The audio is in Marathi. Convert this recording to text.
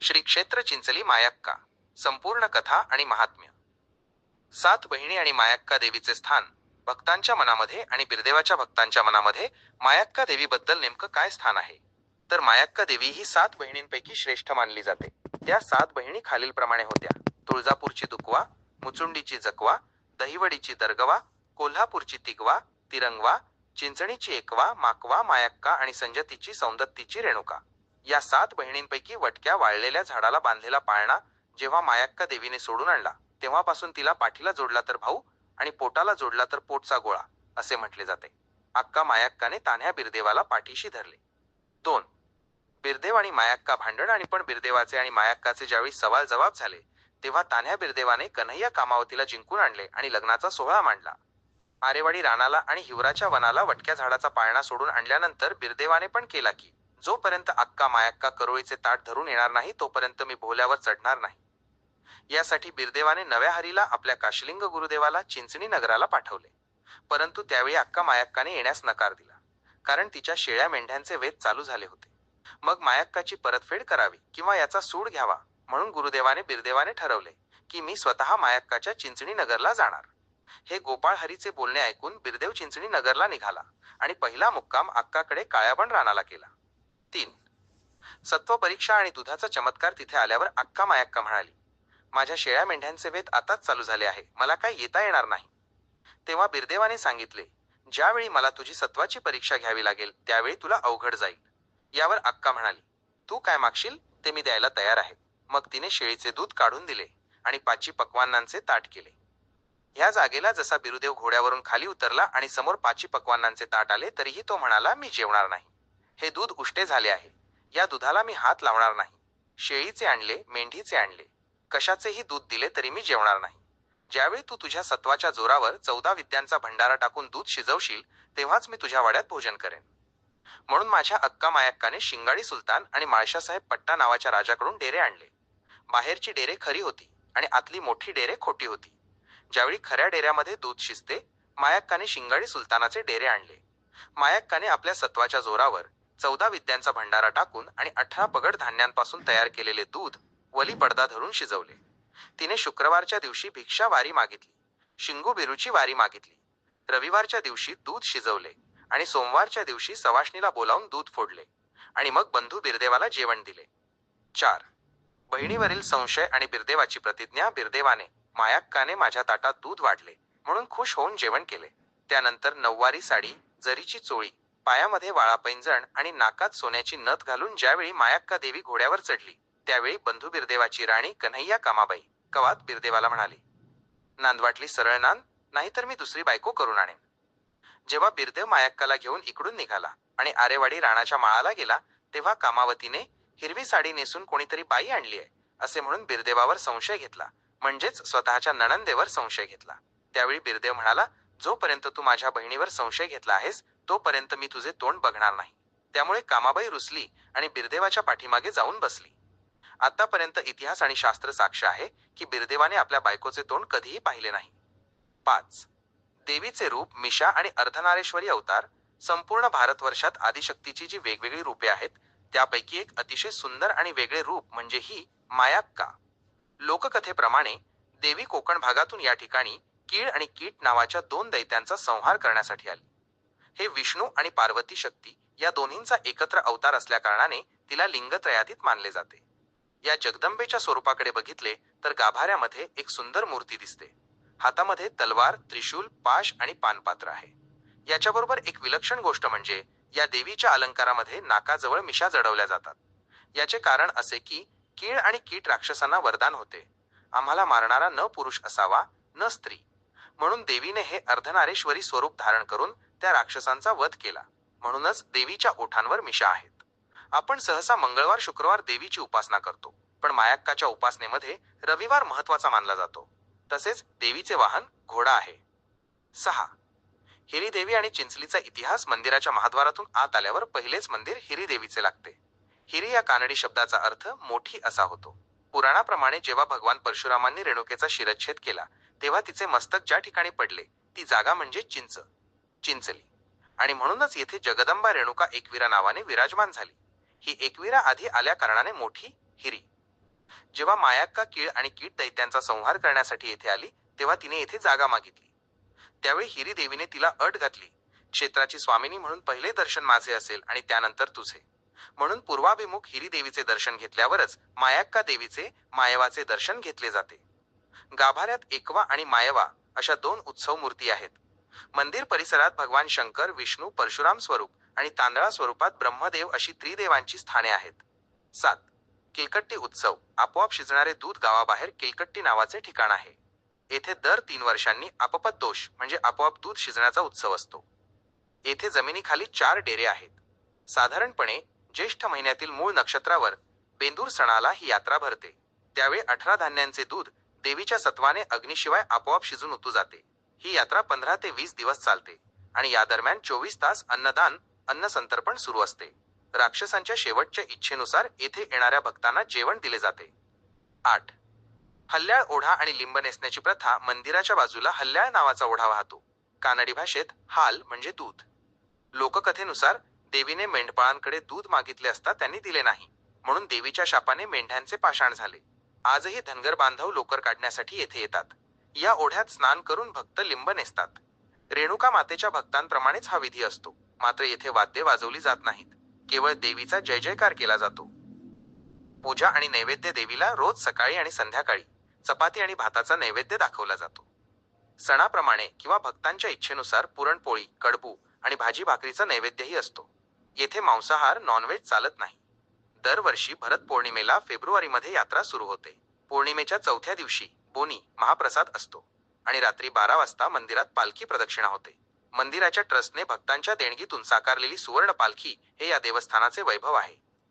श्री क्षेत्र चिंचली मायक्का. संपूर्ण कथा आणि महात्म्य. 7 बहिणी आणि मायक्का देवीचे स्थान. भक्तांच्या मनामध्ये आणि बिरदेवाच्या भक्तांच्या मनामध्ये मायक्का देवीबद्दल नेमकं काय स्थान आहे? तर मायक्का देवी ही 7 बहिणींपैकी श्रेष्ठ मानली जाते. त्या 7 बहिणी खालीलप्रमाणे होत्या: तुळजापूरची दुकवा, मुचुंडीची जकवा, दहिवडीची दर्गवा, कोल्हापूरची तिगवा, तिरंगवा, चिंचणीची एकवा, माकवा, मायक्का आणि संजतीची सौंदत्तीची रेणुका. या 7 बहिणींपैकी वटक्या वाळलेल्या झाडाला बांधलेला पाळणा जेव्हा मायक्का देवीने सोडून आणला, तेव्हापासून तिला पाठीला जोडला तर भाऊ आणि पोटाला जोडला तर पोटचा गोळा असे म्हटले जाते. अक्का मायक्काने तान्ह्या बिरदेवाला पाठीशी धरले. 2. बिरदेव आणि मायक्का भांडण. आणि पण बिरदेवाचे आणि मायक्काचे ज्यावेळी सवाल जवाब झाले, तेव्हा तान्ह्या बिरदेवाने कन्हैया कामावतीला जिंकून आणले आणि लग्नाचा सोहळा मांडला. आरेवाडी रानाला आणि हिवराच्या वनाला वटक्या झाडाचा पाळणा सोडून आणल्यानंतर बिरदेवाने पण केला की, जोपर्यंत अक्का मायक्का करोळीचे ताट धरून येणार नाही तोपर्यंत मी भोवल्यावर चढणार नाही. यासाठी बिरदेवाने नव्या हरीला आपल्या काशलिंग गुरुदेवाला चिंचणी नगराला पाठवले. परंतु त्यावेळी अक्का मायक्काने येण्यास नकार दिला, कारण तिच्या शेळ्या मेंढ्यांचे वेध चालू झाले होते. मग मायक्काची परतफेड करावी किंवा याचा सूड घ्यावा म्हणून गुरुदेवाने बिरदेवाने ठरवले की मी स्वतः मायक्काच्या चिंचणी नगरला जाणार. हे गोपाळ हरीचे बोलणे ऐकून बिरदेव चिंचणी नगरला निघाला आणि पहिला मुक्काम अक्काकडे काळ्याबन रानाला केला. 3. सत्व परीक्षा आणि दुधाचा चमत्कार. तिथे आल्यावर अक्का मायक्का म्हणाली, माझ्या शेळ्या मेंढ्यांचे वेध आताच चालू झाले आहे, मला काय येता येणार नाही. तेव्हा बिरदेवाने सांगितले, ज्यावेळी मला तुझी सत्वाची परीक्षा घ्यावी लागेल त्यावेळी तुला अवघड जाईल. यावर अक्का म्हणाली, तू काय मागशील ते मी द्यायला तयार आहे. मग तिने शेळीचे दूध काढून दिले आणि 5 पक्वान्नांचे ताट केले. ह्या जागेला जसा बिरुदेव घोड्यावरून खाली उतरला आणि समोर 5 पक्वान्नांचे ताट आले तरीही तो म्हणाला, मी जेवणार नाही. हे दूध उष्टे झाले आहे, या दुधाला मी हात लावणार नाही. शेळीचे आणले, मेंढीचे आणले, कशाचेही दूध दिले तरी मी जेवणार नाही. ज्यावेळी तू तुझ्या सत्वाच्या जोरावर 14 विद्यांचा भंडारा टाकून दूध शिजवशील तेव्हाच मी तुझ्या वाड्यात भोजन करेन. म्हणून माझ्या अक्का मायक्काने शिंगाडी सुलतान आणि माळशासाहेब पट्टा नावाच्या राजाकडून डेरे आणले. बाहेरची डेरे खरी होती आणि आतली मोठी डेरे खोटी होती. ज्यावेळी खऱ्या डेऱ्यामध्ये दूध शिजते, मायक्काने शिंगाडी सुलतानाचे डेरे आणले. मायक्काने आपल्या सत्वाच्या जोरावर 14 विद्यांचा भंडारा टाकून आणि 18 पगड धान्यांपासून तयार केलेले दूध वली पडदा धरून शिजवले. तिने शुक्रवारच्या दिवशी भिक्षा वारी मागितली, शिंगू बिरूची वारी मागितली. रविवारच्या दिवशी दूध शिजवले आणि सोमवारच्या दिवशी सवाष्णीला बोलावून दूध फोडले आणि मग बंधू बिरदेवाला जेवण दिले. 4. बहिणीवरील संशय आणि बिरदेवाची प्रतिज्ञा. बिरदेवाने, मायक्काने माझ्या ताटात दूध वाढले म्हणून खुश होऊन जेवण केले. त्यानंतर नऊवारी साडी, जरीची चोळी, पायामध्ये वाळा पैंजण आणि नाकात सोन्याची नथ घालून ज्यावेळी मायक्का देवी घोड्यावर चढली, त्यावेळी बंधू बिरदेवाची राणी कन्हैया कामाबाई कवात बिरदेवाला म्हणाली, नांद वाटली सरळ नांद, नाहीतर मी दुसरी बायको करून आणेन. जेव्हा बिरदेव मायक्काला घेऊन इकडून निघाला आणि आरेवाडी राणाच्या माळाला गेला, तेव्हा कामावतीने हिरवी साडी नेसून कोणीतरी बाई आणली आहे असे म्हणून बिरदेवावर संशय घेतला, म्हणजेच स्वतःच्या नणंदेवर संशय घेतला. त्यावेळी बिरदेव म्हणाला, जोपर्यंत तू माझ्या बहिणीवर संशय घेतला आहेस तोपर्यंत मी तुझे तोंड बघणार नाही. त्यामुळे कामाबाई रुसली आणि बिरदेवाच्या पाठीमागे जाऊन बसली. आतापर्यंत इतिहास आणि शास्त्र साक्ष आहे की बिरदेवाने आपल्या बायकोचे तोंड कधीही पाहिले नाही. 5. देवीचे रूप. मिशा आणि अर्धनारेश्वरी अवतार. संपूर्ण भारतवर्षात आदिशक्तीची जी वेगवेगळी रूपे आहेत त्यापैकी एक अतिशय सुंदर आणि वेगळे रूप म्हणजे ही मायक्का. लोककथेप्रमाणे देवी कोकण भागातून या ठिकाणी कीळ आणि कीट नावाच्या 2 दैत्यांचा संहार करण्यासाठी आली. हे विष्णू आणि पार्वती शक्ती या दोन्हींचा एकत्र अवतार असल्या कारणाने तिला लिंगत्रयातीत मानले जाते. या जगदंबेच्या स्वरूपाकडे बघितले तर गाभाऱ्यामध्ये एक सुंदर मूर्ती दिसते. हातामध्ये तलवार, त्रिशूल, पाश आणि पानपात्र आहे. याच्याबरोबर एक विलक्षण गोष्ट म्हणजे या देवीच्या अलंकारामध्ये नाकाजवळ मिशा जडवल्या जातात. याचे कारण असे की कीळ आणि कीट राक्षसांना वरदान होते, आम्हाला मारणारा न पुरुष असावा न स्त्री. म्हणून देवीने हे अर्धनारेश्वरी स्वरूप धारण करून त्या राक्षसांचा वध केला. म्हणूनच देवीच्या ओठांवर मिशा आहेत. आपण सहसा मंगळवार शुक्रवार देवीची उपासना करतो, पण मायक्काच्या उपासनेमध्ये रविवार महत्वाचा मानला जातो. तसेच देवीचे वाहन घोडा आहे. 6. हिरी देवी आणि चिंचलीचा इतिहास. मंदिराच्या महाद्वारातून आत आल्यावर पहिलेच मंदिर हिरी देवीचे लागते. हिरी या कानडी शब्दाचा अर्थ मोठी असा होतो. पुराणाप्रमाणे जेव्हा भगवान परशुरामांनी रेणुकेचा शिरच्छेद केला तेव्हा तिचे मस्तक ज्या ठिकाणी पडले ती जागा म्हणजे चिंचली आणि म्हणूनच येथे जगदंबा रेणुका एकवीरा नावाने विराजमान झाली. ही एकवीरा आधी आल्या कारणाने मोठी हिरी. जेव्हा मायाक्का कीळ आणि कीट दैत्यांचा संहार करण्यासाठी येथे आली तेव्हा तिने येथे जागा मागितली. त्यावेळी हिरी देवीने तिला अट घातली, क्षेत्राची स्वामिनी म्हणून पहिले दर्शन माझे असेल आणि त्यानंतर तुझे. म्हणून पूर्वाभिमुख हिरी देवीचे दर्शन घेतल्यावरच मायाक्का देवीचे मायवाचे दर्शन घेतले जाते. गाभाऱ्यात एकवा आणि मायवा अशा दोन उत्सव मूर्ती आहेत. मंदिर परिसरात भगवान शंकर, विष्णू, परशुराम स्वरूप आणि तांदळा स्वरूपात ब्रह्मदेव अशी त्रिदेवांची स्थाने आहेत. 7. किलकट्टी उत्सव. आपोआप शिजणारे दूध. गावाबाहेर किलकट्टी नावाचे ठिकाण आहे. येथे दर 3 वर्षांनी आपपत दोष म्हणजे आपोआप दूध शिजण्याचा उत्सव असतो. येथे जमिनीखाली 4 डेरे आहेत. साधारणपणे ज्येष्ठ महिन्यातील मूळ नक्षत्रावर बेंदूर सणाला ही यात्रा भरते. त्यावेळी 18 धान्यांचे दूध देवीच्या सत्वाने अग्नीशिवाय आपोआप शिजून उतू जाते. ही यात्रा 15 ते 20 दिवस चालते आणि या दरम्यान 24 तास अन्नदान, अन्नसंतर्पण सुरू असते. राक्षसांच्या शेवटच्या इच्छेनुसार येथे येणाऱ्या भक्तांना जेवण दिले जाते. 8. हल्ल्याळ ओढा आणि लिंब नेसण्याची प्रथा. मंदिराच्या बाजूला हल्ल्याळ नावाचा ओढा वाहतो. कानडी भाषेत हाल म्हणजे दूध. लोककथेनुसार देवीने मेंढपाळांकडे दूध मागितले असता त्यांनी दिले नाही, म्हणून देवीच्या शापाने मेंढ्यांचे पाषाण झाले. आजही धनगर बांधव लोकर काढण्यासाठी येथे येतात. या ओढ्यात स्नान करून भक्त लिंब नेसतात. रेणुका मातेच्या भक्तांप्रमाणेच हा विधी असतो, मात्र येथे वाद्ये वाजवली जात नाहीत. केवळ देवीचा जय जयकार केला जातो. पूजा आणि नैवेद्य. देवीला रोज सकाळी आणि संध्याकाळी चपाती आणि भाताचा नैवेद्य दाखवला जातो. सणाप्रमाणे किंवा भक्तांच्या इच्छेनुसार पुरणपोळी, कडबू आणि भाजी भाकरीचा नैवेद्यही असतो. येथे मांसाहार, नॉनव्हेज चालत नाही. दरवर्षी भरत पौर्णिमेला फेब्रुवारीमध्ये यात्रा सुरू होते. पौर्णिमेच्या चौथ्या दिवशी बोनी महाप्रसाद असतो आणि रात्री 12 वाजता मंदिरात पालखी प्रदक्षिणा होते. मंदिराच्या ट्रस्टने भक्तांच्या देणगीतून साकारलेली सुवर्ण पालखी हे या देवस्थानाचे वैभव आहे.